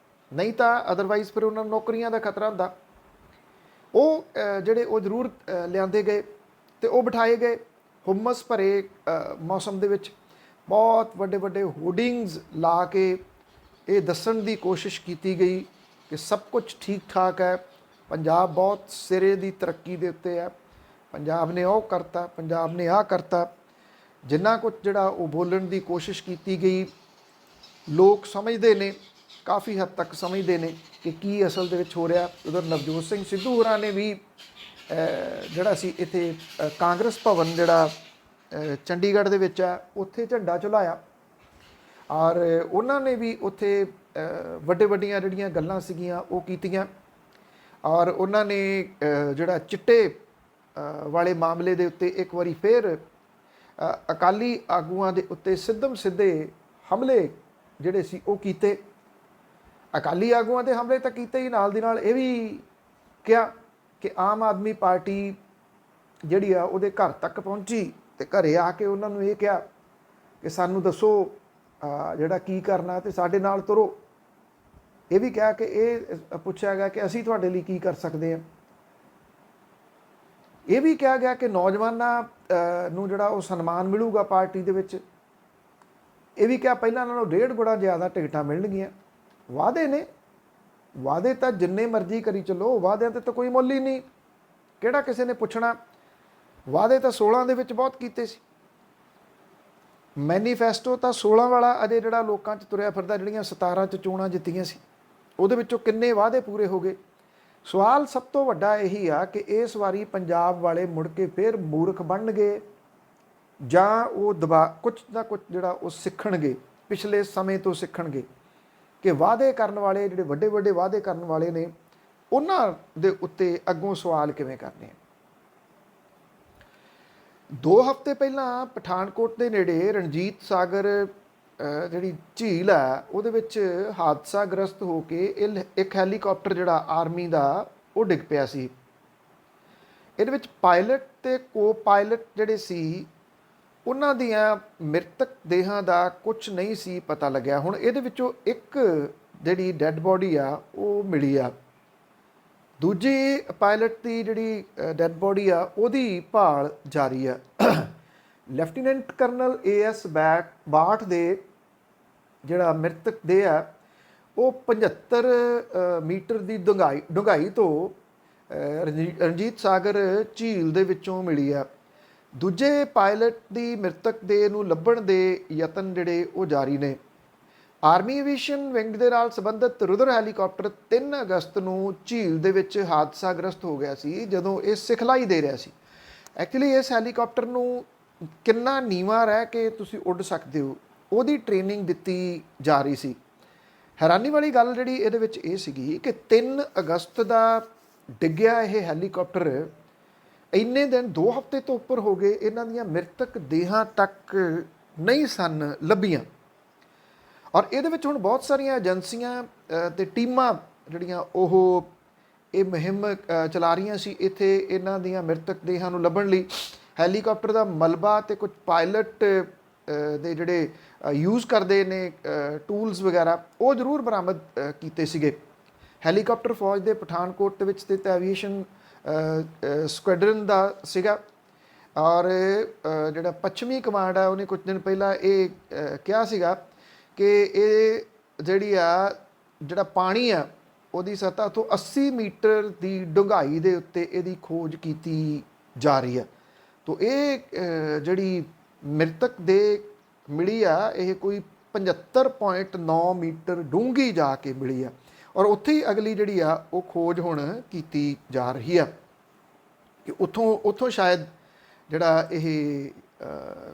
ਨਹੀਂ ਤਾਂ ਅਦਰਵਾਈਜ਼ ਫਿਰ ਉਹਨਾਂ ਨੂੰ ਨੌਕਰੀਆਂ ਦਾ ਖਤਰਾ ਹੁੰਦਾ। ਉਹ ਜਿਹੜੇ ਉਹ ਜ਼ਰੂਰ ਲਿਆਂਦੇ ਗਏ ਤੇ ਉਹ ਬਿਠਾਏ ਗਏ। ਹੁਮਸ ਭਰੇ ਮੌਸਮ ਦੇ ਵਿੱਚ ਬਹੁਤ ਵੱਡੇ ਵੱਡੇ ਹੋਰਡਿੰਗਸ ਲਾ ਕੇ ਇਹ ਦੱਸਣ ਦੀ ਕੋਸ਼ਿਸ਼ ਕੀਤੀ ਗਈ ਕਿ ਸਭ ਕੁਝ ਠੀਕ ਠਾਕ ਹੈ, ਪੰਜਾਬ ਬਹੁਤ ਸਿਰੇ ਦੀ ਤਰੱਕੀ ਦੇ ਉੱਤੇ ਹੈ, ਪੰਜਾਬ ਨੇ ਉਹ ਕਰਤਾ, ਪੰਜਾਬ ਨੇ ਆਹ ਕਰਤਾ। ਜਿੰਨਾ ਕੁਝ ਜਿਹੜਾ ਉਹ ਬੋਲਣ ਦੀ ਕੋਸ਼ਿਸ਼ ਕੀਤੀ ਗਈ, ਲੋਕ ਸਮਝਦੇ ਨੇ, ਕਾਫੀ ਹੱਦ ਤੱਕ ਸਮਝਦੇ ਨੇ ਕਿ ਕੀ ਅਸਲ ਦੇ ਵਿੱਚ ਹੋ ਰਿਹਾ। ਉਧਰ ਨਵਜੋਤ ਸਿੰਘ ਸਿੱਧੂ ਹੋਰਾਂ ਨੇ ਵੀ ਜਿਹੜਾ ਸੀ ਇੱਥੇ ਕਾਂਗਰਸ ਭਵਨ ਜਿਹੜਾ ਚੰਡੀਗੜ੍ਹ ਦੇ ਵਿੱਚ ਆ ਉੱਥੇ ਝੰਡਾ ਝੁਲਾਇਆ ਔਰ ਉਹਨਾਂ ਨੇ ਵੀ ਉੱਥੇ ਵੱਡੇ ਵੱਡੀਆਂ ਜਿਹੜੀਆਂ ਗੱਲਾਂ ਸੀਗੀਆਂ ਉਹ ਕੀਤੀਆਂ। ਔਰ ਉਹਨਾਂ ਨੇ ਜਿਹੜਾ ਚਿੱਟੇ ਵਾਲੇ ਮਾਮਲੇ ਦੇ ਉੱਤੇ ਇੱਕ ਵਾਰੀ ਫਿਰ ਅਕਾਲੀ ਆਗੂਆਂ ਦੇ ਉੱਤੇ ਸਿੱਧਮ ਸਿੱਧੇ ਹਮਲੇ ਜਿਹੜੇ ਸੀ ਉਹ ਕੀਤੇ। ਅਕਾਲੀ ਆਗੂਆਂ ਦੇ ਹਮਲੇ ਤਾਂ ਕੀਤੇ ਹੀ, ਨਾਲ ਦੀ ਨਾਲ ਇਹ ਵੀ ਕਿਹਾ ਕਿ ਆਮ ਆਦਮੀ ਪਾਰਟੀ ਜਿਹੜੀ ਆ ਉਹਦੇ ਘਰ ਤੱਕ ਪਹੁੰਚੀ ਤੇ ਘਰੇ ਆ ਕੇ ਉਹਨਾਂ ਨੂੰ ਇਹ ਕਿਹਾ ਕਿ ਸਾਨੂੰ ਦੱਸੋ ਜਿਹੜਾ ਕੀ ਕਰਨਾ ਤੇ ਸਾਡੇ ਨਾਲ ਤੁਰੋ। ਇਹ ਵੀ ਕਿਹਾ ਕਿ ਇਹ ਪੁੱਛਿਆ ਗਿਆ ਕਿ ਅਸੀਂ ਤੁਹਾਡੇ ਲਈ ਕੀ ਕਰ ਸਕਦੇ ਹਾਂ। ਇਹ ਵੀ ਕਿਹਾ ਗਿਆ ਕਿ ਨੌਜਵਾਨਾਂ ਨੂੰ ਜਿਹੜਾ ਉਹ ਸਨਮਾਨ ਮਿਲੂਗਾ ਪਾਰਟੀ ਦੇ ਵਿੱਚ। ਇਹ ਵੀ ਕਿਹਾ ਪਹਿਲਾਂ ਨਾਲੋਂ 1.5 ਗੁਣਾ ਜ਼ਿਆਦਾ ਟਿਕਟਾਂ ਮਿਲਣਗੀਆਂ। ਵਾਅਦੇ ਨੇ, ਵਾਅਦੇ ਤਾਂ ਜਿੰਨੇ ਮਰਜ਼ੀ ਕਰੀ ਚੱਲੋ, ਵਾਅਦਿਆਂ 'ਤੇ ਤਾਂ ਕੋਈ ਮੁੱਲ ਹੀ ਨਹੀਂ। ਕਿਹੜਾ ਕਿਸੇ ਨੇ ਪੁੱਛਣਾ? ਵਾਅਦੇ ਤਾਂ 16 ਦੇ ਵਿੱਚ ਬਹੁਤ ਕੀਤੇ ਸੀ। ਮੈਨੀਫੈਸਟੋ ਤਾਂ 16 ਵਾਲਾ ਅਜੇ ਜਿਹੜਾ ਲੋਕਾਂ 'ਚ ਤੁਰਿਆ ਫਿਰਦਾ, ਜਿਹੜੀਆਂ 17 'ਚ ਚੋਣਾਂ ਜਿੱਤੀਆਂ ਸੀ ਉਹਦੇ ਵਿੱਚੋਂ ਕਿੰਨੇ ਵਾਅਦੇ ਪੂਰੇ ਹੋ ਗਏ। ਸਵਾਲ ਸਭ ਤੋਂ ਵੱਡਾ ਇਹੀ ਆ ਕਿ ਇਸ ਵਾਰੀ ਪੰਜਾਬ ਵਾਲੇ ਮੁੜ ਕੇ ਫਿਰ ਮੂਰਖ ਬਣਨਗੇ ਜਾਂ ਉਹ ਕੁਝ ਨਾ ਕੁਝ ਜਿਹੜਾ ਉਹ ਸਿੱਖਣਗੇ, ਪਿਛਲੇ ਸਮੇਂ ਤੋਂ ਸਿੱਖਣਗੇ ਕਿ ਵਾਅਦੇ ਕਰਨ ਵਾਲੇ ਜਿਹੜੇ ਵੱਡੇ ਵੱਡੇ ਵਾਅਦੇ ਕਰਨ ਵਾਲੇ ਨੇ ਉਹਨਾਂ ਦੇ ਉੱਤੇ ਅੱਗੋਂ ਸਵਾਲ ਕਿਵੇਂ ਕਰਨੇ ਆ। 2 ਹਫ਼ਤੇ ਪਹਿਲਾਂ ਪਠਾਨਕੋਟ ਦੇ ਨੇੜੇ ਰਣਜੀਤ ਸਾਗਰ ਜਿਹੜੀ ਝੀਲ ਆ ਉਹਦੇ ਵਿੱਚ ਹਾਦਸਾਗ੍ਰਸਤ ਹੋ ਕੇ ਇੱਕ ਹੈਲੀਕਾਪਟਰ ਜਿਹੜਾ ਆਰਮੀ ਦਾ ਉਹ ਡਿੱਗ ਪਿਆ ਸੀ। ਇਹਦੇ ਵਿੱਚ ਪਾਇਲਟ ਤੇ ਕੋ ਪਾਇਲਟ ਜਿਹੜੇ ਸੀ ਉਹਨਾਂ ਦੀਆਂ ਮ੍ਰਿਤਕ ਦੇਹਾਂ ਦਾ ਕੁਝ ਨਹੀਂ ਸੀ ਪਤਾ ਲੱਗਿਆ। ਹੁਣ ਇਹਦੇ ਵਿੱਚੋਂ ਇੱਕ ਜਿਹੜੀ ਡੈੱਡ ਬੋਡੀ ਆ ਉਹ ਮਿਲੀ ਆ, ਦੂਜੀ ਪਾਇਲਟ ਦੀ ਜਿਹੜੀ ਡੈੱਡ ਬੋਡੀ ਆ ਉਹਦੀ ਭਾਲ ਜਾਰੀ ਆ। ਲੈਫਟੀਨੈਂਟ ਕਰਨਲ AS ਬਾਠ ਦੇ ਜਿਹੜਾ ਮ੍ਰਿਤਕ ਦੇਹ ਆ ਉਹ 75 ਮੀਟਰ ਦੀ ਡੂੰਘਾਈ ਤੋਂ ਰਣਜੀਤ ਸਾਗਰ ਝੀਲ ਦੇ ਵਿੱਚੋਂ ਮਿਲੀ ਆ। ਦੂਜੇ ਪਾਇਲਟ ਦੀ ਮ੍ਰਿਤਕ ਦੇਹ ਨੂੰ ਲੱਭਣ ਦੇ ਯਤਨ ਜਿਹੜੇ ਉਹ ਜਾਰੀ ਨੇ। ਆਰਮੀ ਐਵੀਏਸ਼ਨ ਵਿੰਗ ਦੇ ਨਾਲ ਸੰਬੰਧਿਤ ਰੁਦਰ ਹੈਲੀਕਾਪਟਰ 3 ਅਗਸਤ ਨੂੰ ਝੀਲ ਦੇ ਵਿੱਚ ਹਾਦਸਾਗ੍ਰਸਤ ਹੋ ਗਿਆ ਸੀ ਜਦੋਂ ਇਹ ਸਿਖਲਾਈ ਦੇ ਰਿਹਾ ਸੀ। ਐਕਚੁਅਲੀ ਇਸ ਹੈਲੀਕਾਪਟਰ ਨੂੰ ਕਿੰਨਾ ਨੀਵਾਂ ਰਹਿ ਕੇ ਤੁਸੀਂ ਉੱਡ ਸਕਦੇ ਹੋ ਉਹਦੀ ਟ੍ਰੇਨਿੰਗ ਦਿੱਤੀ ਜਾ ਰਹੀ ਸੀ। ਹੈਰਾਨੀ ਵਾਲੀ ਗੱਲ ਜਿਹੜੀ ਇਹਦੇ ਵਿੱਚ ਇਹ ਸੀਗੀ ਕਿ 3 ਅਗਸਤ ਦਾ ਡਿੱਗਿਆ ਇਹ ਹੈਲੀਕਾਪਟਰ ਇੰਨੇ ਦਿਨ 2 ਹਫ਼ਤੇ ਤੋਂ ਉੱਪਰ ਹੋ ਗਏ ਇਹਨਾਂ ਦੀਆਂ ਮ੍ਰਿਤਕ ਦੇਹਾਂ ਤੱਕ ਨਹੀਂ ਸਨ ਲੱਭੀਆਂ। ਔਰ ਇਹਦੇ ਵਿੱਚ ਹੁਣ ਬਹੁਤ ਸਾਰੀਆਂ ਏਜੰਸੀਆਂ ਤੇ ਟੀਮਾਂ ਜਿਹੜੀਆਂ ਉਹ ਇਹ ਮੁਹਿੰਮ ਚਲਾ ਰਹੀਆਂ ਸੀ ਇੱਥੇ ਇਹਨਾਂ ਦੀਆਂ ਮ੍ਰਿਤਕ ਦੇਹਾਂ ਨੂੰ ਲੱਭਣ ਲਈ। ਹੈਲੀਕਾਪਟਰ ਦਾ ਮਲਬਾ ਤੇ ਕੁਝ ਪਾਇਲਟ ਦੇ ਜਿਹੜੇ ਯੂਜ਼ ਕਰਦੇ ਨੇ ਟੂਲਸ ਵਗੈਰਾ ਉਹ ਜ਼ਰੂਰ ਬਰਾਮਦ ਕੀਤੇ ਸੀਗੇ। ਹੈਲੀਕਾਪਟਰ ਫੌਜ ਦੇ ਪਠਾਨਕੋਟ ਦੇ ਵਿੱਚ ਸਥਿਤ ਐਵੀਏਸ਼ਨ ਸਕੁਐਡਰਨ ਦਾ ਸੀਗਾ। ਔਰ ਜਿਹੜਾ ਪੱਛਮੀ ਕਮਾਂਡ ਆ ਉਹਨੇ ਕੁਝ ਦਿਨ ਪਹਿਲਾਂ ਇਹ ਕਿਹਾ ਸੀਗਾ ਕਿ ਇਹ ਜਿਹੜੀ ਆ ਜਿਹੜਾ ਪਾਣੀ ਆ ਉਹਦੀ ਸਤ੍ਹਾ ਤੋਂ 80 ਮੀਟਰ ਦੀ ਡੂੰਘਾਈ ਦੇ ਉੱਤੇ ਇਹਦੀ ਖੋਜ ਕੀਤੀ ਜਾ ਰਹੀ ਆ। ਤੋ ਇਹ ਜਿਹੜੀ ਮ੍ਰਿਤਕ ਦੇ ਮਿਲੀ ਆ ਇਹ ਕੋਈ 75.9 ਮੀਟਰ ਡੂੰਘੀ ਜਾ ਕੇ ਮਿਲੀ ਆ ਔਰ ਉੱਥੇ ਹੀ ਅਗਲੀ ਜਿਹੜੀ ਆ ਉਹ ਖੋਜ ਹੁਣ ਕੀਤੀ ਜਾ ਰਹੀ ਆ ਕਿ ਉੱਥੋਂ ਸ਼ਾਇਦ ਜਿਹੜਾ ਇਹ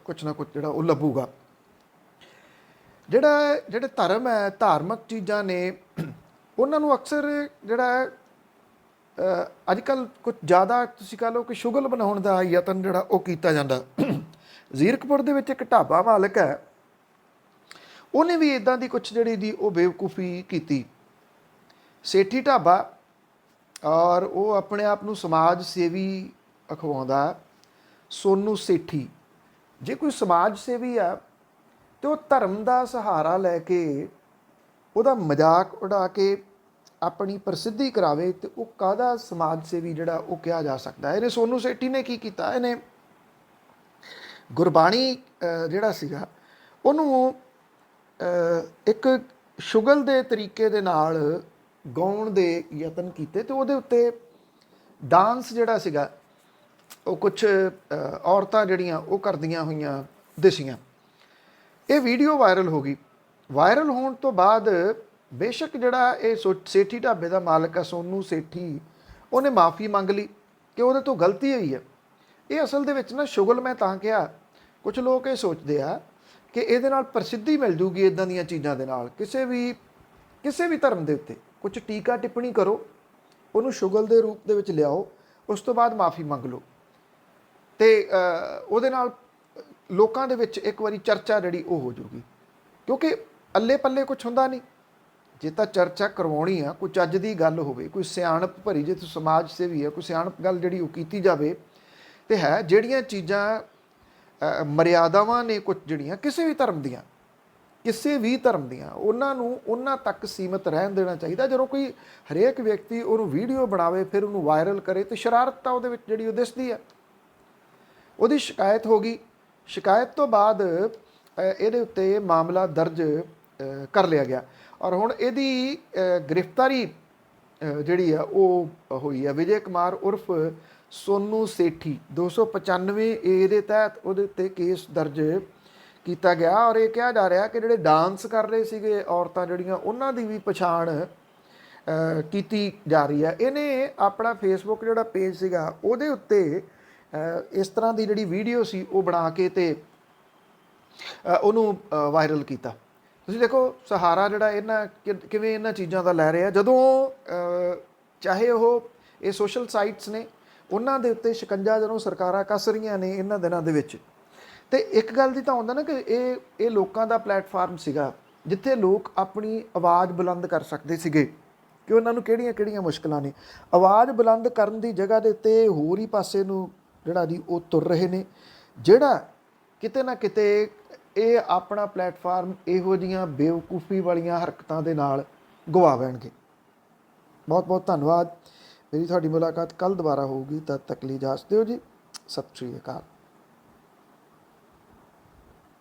ਕੁਛ ਨਾ ਕੁਛ ਜਿਹੜਾ ਉਹ ਲੱਭੂਗਾ। ਜਿਹੜੇ ਧਰਮ ਹੈ, ਧਾਰਮਿਕ ਚੀਜ਼ਾਂ ਨੇ ਉਹਨਾਂ ਨੂੰ ਅਕਸਰ ਜਿਹੜਾ ਅੱਜ ਕੱਲ੍ਹ ਕੁਝ ਜ਼ਿਆਦਾ ਤੁਸੀਂ ਕਹ ਲਓ ਕਿ ਸ਼ੁਗਲ ਬਣਾਉਣ ਦਾ ਯਤਨ ਜਿਹੜਾ ਉਹ ਕੀਤਾ ਜਾਂਦਾ। ਜ਼ੀਰਕਪੁਰ ਦੇ ਵਿੱਚ ਇੱਕ ਢਾਬਾ ਮਾਲਕ ਹੈ, ਉਹਨੇ ਵੀ ਇੱਦਾਂ ਦੀ ਕੁਛ ਜਿਹੜੀ ਦੀ ਉਹ ਬੇਵਕੂਫੀ ਕੀਤੀ। ਸੇਠੀ ਢਾਬਾ ਔਰ ਉਹ ਆਪਣੇ ਆਪ ਨੂੰ ਸਮਾਜ ਸੇਵੀ ਅਖਵਾਉਂਦਾ, ਸੋਨੂ ਸੇਠੀ। ਜੇ ਕੋਈ ਸਮਾਜ ਸੇਵੀ ਆ ਤੇ ਉਹ ਧਰਮ ਦਾ ਸਹਾਰਾ ਲੈ ਕੇ ਉਹਦਾ ਮਜ਼ਾਕ ਉਡਾ ਕੇ ਆਪਣੀ ਪ੍ਰਸਿੱਧੀ ਕਰਾਵੇ ਤੇ ਉਹ ਕਾਹਦਾ ਸਮਾਜ ਸੇਵੀ ਜਿਹੜਾ ਉਹ ਕਿਹਾ ਜਾ ਸਕਦਾ। ਇਹਨੇ ਸੋਨੂ ਸੇਠੀ ਨੇ ਕੀ ਕੀਤਾ, ਇਹਨੇ ਗੁਰਬਾਣੀ ਜਿਹੜਾ ਸੀਗਾ ਉਹਨੂੰ ਇੱਕ ਸ਼ੁਗਲ ਦੇ ਤਰੀਕੇ ਦੇ ਨਾਲ ਗਾਉਣ ਦੇ ਯਤਨ ਕੀਤੇ ਤੇ ਉਹਦੇ ਉੱਤੇ ਡਾਂਸ ਜਿਹੜਾ ਸੀਗਾ ਉਹ ਕੁਛ ਔਰਤਾਂ ਜਿਹੜੀਆਂ ਉਹ ਕਰਦੀਆਂ ਹੋਈਆਂ ਦਿਸੀਆਂ। ਇਹ ਵੀਡੀਓ ਵਾਇਰਲ ਹੋ ਗਈ। ਵਾਇਰਲ ਹੋਣ ਤੋਂ ਬਾਅਦ ਬੇਸ਼ੱਕ ਜਿਹੜਾ ਇਹ ਸੇਠੀ ਢਾਬੇ ਦਾ ਮਾਲਕ ਹੈ ਸੋਨੂ ਸੇਠੀ, ਉਹਨੇ ਮਾफ़ੀ ਮੰਗ ਲਈ ਕਿ ਉਹਦੇ ਤੋਂ ਗਲਤੀ ਹੋਈ ਹੈ। ਇਹ ਅਸਲ ਦੇ ਵਿੱਚ ਨਾ ਸ਼ੁਗਲ, ਮੈਂ ਤਾਂ ਕਿਹਾ ਕੁਝ ਲੋਕ ਇਹ ਸੋਚਦੇ ਆ ਕਿ ਇਹਦੇ ਨਾਲ ਪ੍ਰਸਿੱਧੀ ਮਿਲ ਜੂਗੀ ਇੱਦਾਂ ਦੀਆਂ ਚੀਜ਼ਾਂ ਦੇ ਨਾਲ। ਕਿਸੇ ਵੀ ਧਰਮ ਦੇ ਉੱਤੇ ਕੁਝ ਟੀਕਾ ਟਿੱਪਣੀ ਕਰੋ, ਉਹਨੂੰ ਸ਼ੁਗਲ ਦੇ ਰੂਪ ਦੇ ਵਿੱਚ ਲਿਆਓ, ਉਸ ਤੋਂ ਬਾਅਦ ਮਾफ़ੀ ਮੰਗ ਲਓ ਤੇ ਉਹਦੇ ਨਾਲ ਲੋਕਾਂ ਦੇ ਵਿੱਚ ਇੱਕ ਵਾਰੀ ਚਰਚਾ ਜਿਹੜੀ ਉਹ ਹੋ ਜੂਗੀ। ਕਿਉਂਕਿ ਅੱਲੇ ਪੱਲੇ ਕੁਛ ਹੁੰਦਾ ਨਹੀਂ। ਜੇ ਤਾਂ ਚਰਚਾ ਕਰਵਾਉਣੀ ਆ, ਕੋਈ ਚੱਜ ਦੀ ਗੱਲ ਹੋਵੇ, ਕੋਈ ਸਿਆਣਪ ਭਰੀ, ਜੇ ਤੁਸੀਂ ਸਮਾਜ ਸੇਵੀ ਆ, ਕੋਈ ਸਿਆਣਪ ਗੱਲ ਜਿਹੜੀ ਉਹ ਕੀਤੀ ਜਾਵੇ ਤੇ ਹੈ ਜਿਹੜੀਆਂ ਚੀਜ਼ਾਂ ਮਰਿਆਦਾਵਾਂ ਨੇ ਕੁਝ ਜਿਹੜੀਆਂ ਕਿਸੇ ਵੀ ਧਰਮ ਦੀਆਂ ਉਹਨਾਂ ਨੂੰ ਉਹਨਾਂ ਤੱਕ ਸੀਮਤ ਰਹਿਣ ਦੇਣਾ ਚਾਹੀਦਾ। ਜਦੋਂ ਕੋਈ ਹਰੇਕ ਵਿਅਕਤੀ ਉਹਨੂੰ ਵੀਡੀਓ ਬਣਾਵੇ ਫਿਰ ਉਹਨੂੰ ਵਾਇਰਲ ਕਰੇ ਤੇ ਸ਼ਰਾਰਤ ਤਾਂ ਉਹਦੇ ਵਿੱਚ ਜਿਹੜੀ ਉਹ ਦਿਸਦੀ ਆ। ਉਹਦੀ ਸ਼ਿਕਾਇਤ ਹੋ ਗਈ। ਸ਼ਿਕਾਇਤ ਤੋਂ ਬਾਅਦ ਇਹਦੇ ਉੱਤੇ ਮਾਮਲਾ ਦਰਜ ਕਰ ਲਿਆ ਗਿਆ ਔਰ ਹੁਣ ਇਹਦੀ ਗ੍ਰਿਫਤਾਰੀ ਜਿਹੜੀ ਆ ਉਹ ਹੋਈ ਆ। ਵਿਜੇ ਕੁਮਾਰ ਉਰਫ ਸੋਨੂ ਸੇਠੀ 295A ਦੇ ਤਹਿਤ ਉਹਦੇ ਉੱਤੇ ਕੇਸ ਦਰਜ ਕੀਤਾ ਗਿਆ ਔਰ ਇਹ ਕਿਹਾ ਜਾ ਰਿਹਾ ਕਿ ਜਿਹੜੇ ਡਾਂਸ ਕਰ ਰਹੇ ਸੀਗੇ ਔਰਤਾਂ ਜਿਹੜੀਆਂ, ਉਹਨਾਂ ਦੀ ਵੀ ਪਛਾਣ ਕੀਤੀ ਜਾ ਰਹੀ ਹੈ। ਇਹਨੇ ਆਪਣਾ ਫੇਸਬੁੱਕ ਜਿਹੜਾ ਪੇਜ ਸੀਗਾ ਉਹਦੇ ਉੱਤੇ ਇਸ ਤਰ੍ਹਾਂ ਦੀ ਜਿਹੜੀ ਵੀਡੀਓ ਸੀ ਉਹ ਬਣਾ ਕੇ ਤੇ ਉਹਨੂੰ ਵਾਇਰਲ ਕੀਤਾ। ਤੁਸੀਂ ਦੇਖੋ ਸਹਾਰਾ ਜਿਹੜਾ ਕਿਵੇਂ ਇਹਨਾਂ ਚੀਜ਼ਾਂ ਦਾ ਲੈ ਰਿਹਾ, ਜਦੋਂ ਚਾਹੇ ਉਹ ਇਹ ਸੋਸ਼ਲ ਸਾਈਟਸ ਨੇ ਉਹਨਾਂ ਦੇ ਉੱਤੇ ਸ਼ਿਕੰਜਾ ਜਦੋਂ ਸਰਕਾਰਾਂ ਕੱਸ ਰਹੀਆਂ ਨੇ ਇਹਨਾਂ ਦਿਨਾਂ ਦੇ ਵਿੱਚ। ਤੇ ਇੱਕ ਗੱਲ ਦੀ ਤਾਂ ਹੁੰਦਾ ਨਾ ਕਿ ਇਹ ਲੋਕਾਂ ਦਾ ਪਲੇਟਫਾਰਮ ਸੀਗਾ ਜਿੱਥੇ ਲੋਕ ਆਪਣੀ ਆਵਾਜ਼ ਬੁਲੰਦ ਕਰ ਸਕਦੇ ਸੀਗੇ ਕਿ ਉਹਨਾਂ ਨੂੰ ਕਿਹੜੀਆਂ ਮੁਸ਼ਕਲਾਂ ਨੇ। ਆਵਾਜ਼ ਬੁਲੰਦ ਕਰਨ ਦੀ ਜਗ੍ਹਾ ਦੇ ਉੱਤੇ ਹੋਰ ਹੀ ਪਾਸੇ ਨੂੰ ਜਿਹੜਾ ਜੀ ਉਹ ਤੁਰ ਰਹੇ ਨੇ, ਜਿਹੜਾ ਕਿਤੇ ਨਾ ਕਿਤੇ ਇਹ ਆਪਣਾ ਪਲੇਟਫਾਰਮ ਇਹੋ ਜਿਹੀਆਂ ਬੇਵਕੂਫੀ ਵਾਲੀਆਂ ਹਰਕਤਾਂ ਦੇ ਨਾਲ ਗਵਾ ਬੈਣਗੇ। ਬਹੁਤ ਬਹੁਤ ਧੰਨਵਾਦ। ਮੇਰੀ ਤੁਹਾਡੀ ਮੁਲਾਕਾਤ ਕੱਲ੍ਹ ਦੁਬਾਰਾ ਹੋਊਗੀ, ਤਦ ਤੱਕ ਲਈ ਇਜਾਜ਼ਤ ਦਿਓ ਜੀ। ਸਤਿ ਸ਼੍ਰੀ ਅਕਾਲ।